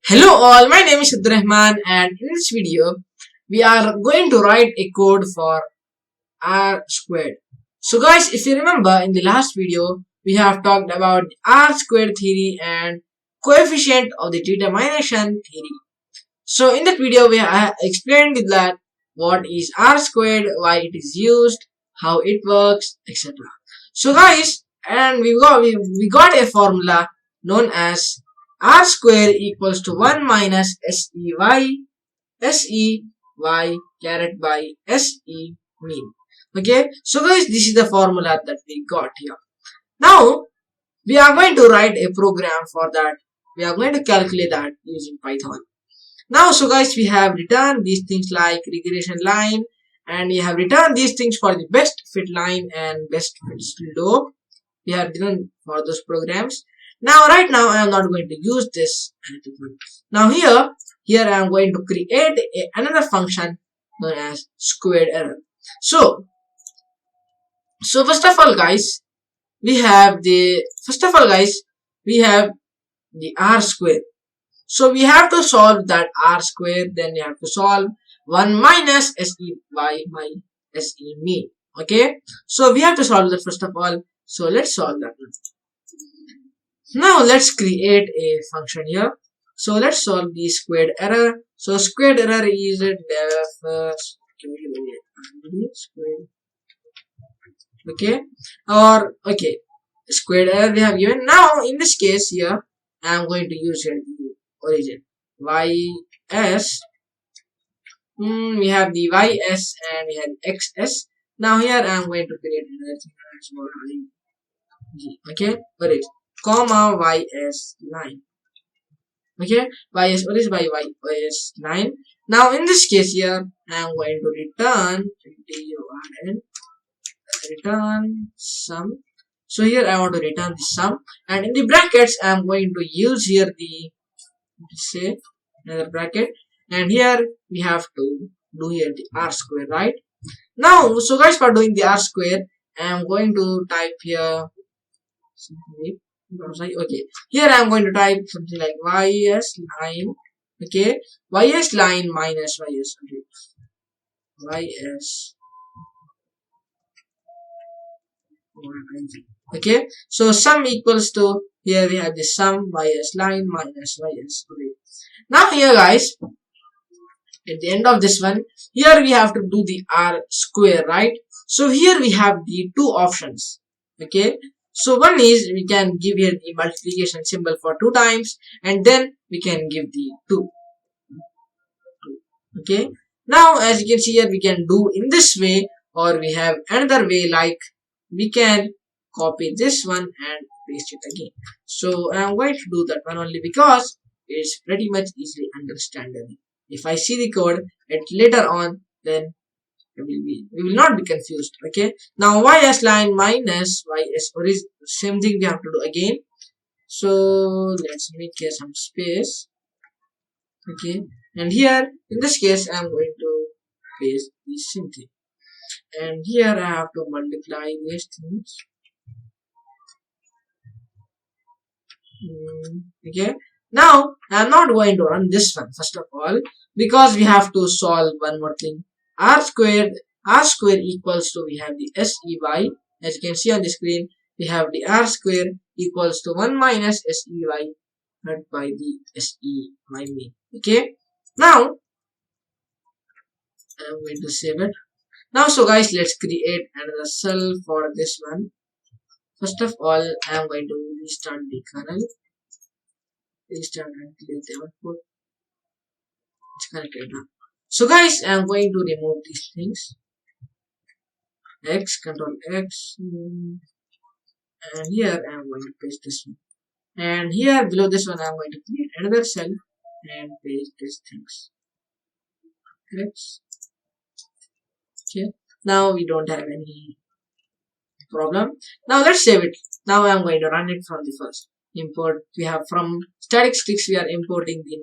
Hello all, my name is Rahman and in this video we are going to write a code for r squared. So guys, if you remember in the last video we have talked about r squared theory and coefficient of the determination theory. So in that video we have explained that what is r squared, why it is used, how it works, etc. So guys, and we got a formula known as r square equals to 1 minus SEY caret by SE mean. Okay, so guys, this is the formula that we got here. Now we are going to write a program for that. We are going to calculate that using Python. Now, so guys, we have returned these things like regression line, and we have returned these things for the best fit line and best fit slope. We have done for those programs. Now, right now, I am not going to use this. Now, here I am going to create another function known as squared error. So first of all, guys, we have the r square. So we have to solve that r square. Then we have to solve 1 minus SEY my SE mean. Okay. So we have to solve that first of all. So let's solve that one. Now let's create a function here. So let's solve the squared error. So squared error is a squared error we have given. Now in this case here I am going to use here the origin ys. We have the ys and we have xs. Now here I am going to create another thing. Okay, origin comma ys line. Okay, ys origin by ys line. Now in this case here I am going to return sum. So here I want to return the sum, and in the brackets I am going to use here the another bracket, and here we have to do here the r square, right? Now, so guys, for doing the r square I am going to type here something okay, here I am going to type something like ys line. Okay, ys line minus ys okay, so sum equals to, here we have the sum ys line minus ys. Now here guys, at the end of this one, here we have to do the r square, right? So here we have the two options. Okay, so one is we can give here the multiplication symbol for 2 times, and then we can give the 2. Okay, now as you can see here we can do in this way, or we have another way, like we can copy this one and paste it again. So I am going to do that one only because it's pretty much easily understandable. If I see the code at later on, then we will not be confused. Okay, now ys line minus ys or is same thing we have to do again. So let's make here some space. Okay, and here in this case I am going to paste the same thing, and here I have to multiply these things. Okay, now I am not going to run this one first of all, because we have to solve one more thing. r square equals to, we have the SEY, as you can see on the screen, we have the r square equals to 1 minus SEY divided by the SEY mean. Okay, now I am going to save it. Now so guys, let's create another cell for this one. First of all, I am going to restart the kernel, restart and clear the output. It's connected now. So guys, I am going to remove these things. Control X, and here I am going to paste this one. And here below this one I am going to create another cell and paste these things. Okay. Now we don't have any problem. Now let's save it. Now I am going to run it from the first. Import, we have from statistics we are importing the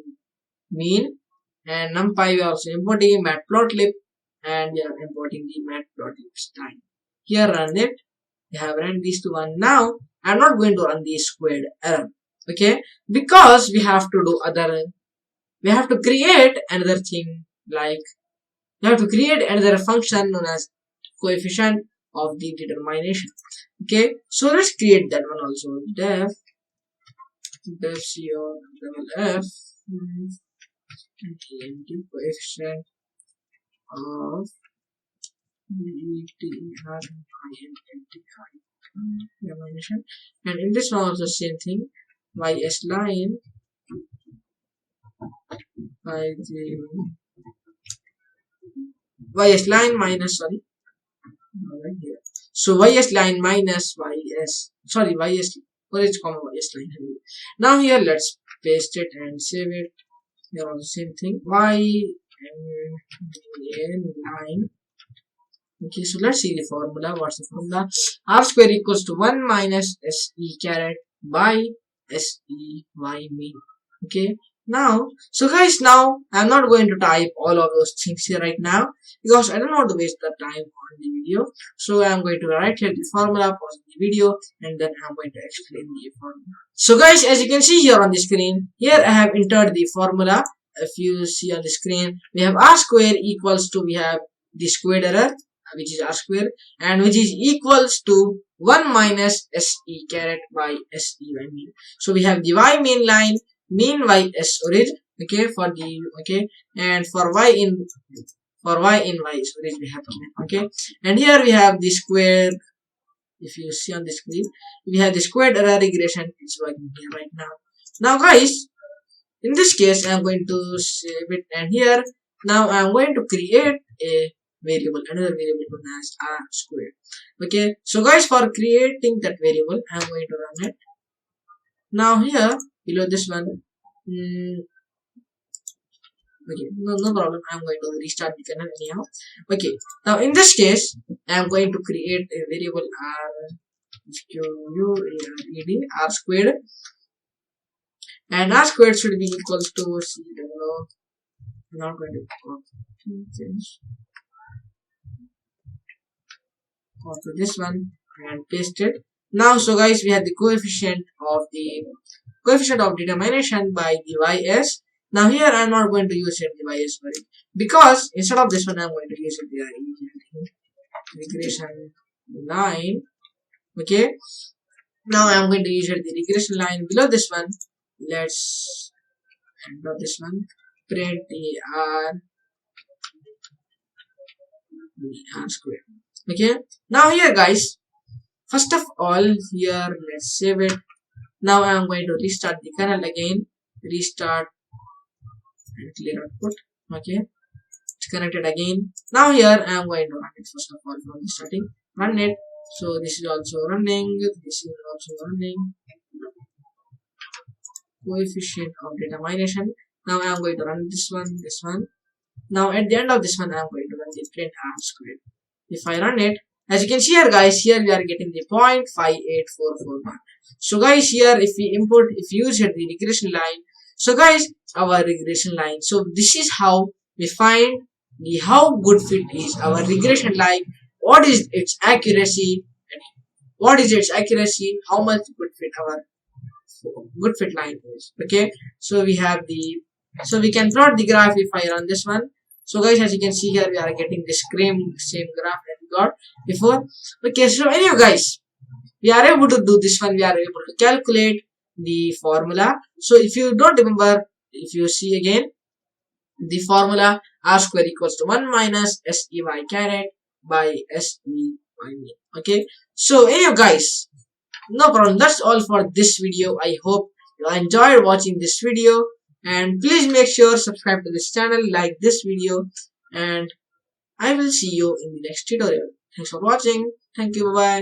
mean, and numpy we are also importing matplotlib, and we are importing the matplotlib style. Here run it. We have run these two one. Now I am not going to run the squared error. Okay, because we have to do other we have to create another thing, like we have to create another function known as coefficient of the determination. Okay, so let's create that one also. Def co double f coefficient of determination, and in this one also same thing, ys line by the ys line minus, sorry, right here. So ys line minus ys, sorry, ys, or it's comma ys line. Now here let's paste it and save it. Here also same thing, y n line. Okay, so let's see the formula. What's the formula? R square equals to 1 minus se caret by se y mean. Okay, now, so guys, now I'm not going to type all of those things here right now because I don't want to waste the time on the video. So I'm going to write here the formula, pause the video, and then I'm going to explain the formula. So guys, as you can see here on the screen, here I have entered the formula. If you see on the screen, we have R square equals to, we have the squared error, which is R square, and which is equals to 1 minus se caret by se y mean. So we have the y mean line, mean ys origin, okay, for the, okay, and for y in ys origin we have, okay, and here we have the square. If you see on the screen, we have the squared error regression. It's working here right now. Now guys, in this case I am going to save it, and here now I am going to create a variable, another variable known as r squared. Okay, so guys, for creating that variable I am going to run it. Now here below this one, okay, no problem, I am going to restart the kernel anyhow. Okay, now in this case I am going to create a variable r squared, and r squared should be equals to c double. I'm not going to copy this one and paste it. Now, so guys, we have the coefficient of determination by the ys. Now here I'm not going to use it the ys value because instead of this one I'm going to use it the regression line. Okay, now I'm going to use it the regression line below this one. Let's enter this one, print the r square. Okay, now here guys, first of all here let's save it. Now I am going to restart the kernel again, restart and clear output. Okay, it's connected again. Now here I am going to run it first of all from the starting, run it. So this is also running, this is also running, coefficient of determination. Now I am going to run this one. Now at the end of this one I am going to run the print r squared. If I run it, as you can see here guys, here we are getting the 0.58441. So guys, here if we use here the regression line, so guys, our regression line, so this is how we find the how good fit is our regression line, what is its accuracy, how much good fit our good fit line is. Okay, so we have the, so we can plot the graph if I run this one. So guys, as you can see here, we are getting the same graph that we got before. Okay, so anyway guys, we are able to do this one, we are able to calculate the formula. So if you don't remember, if you see again the formula, r square equals to 1 minus se y caret by se y mean. Okay, so anyway guys, no problem, that's all for this video. I hope you enjoyed watching this video, and please make sure subscribe to this channel, like this video, and I will see you in the next tutorial. Thanks for watching. Thank you. Bye bye.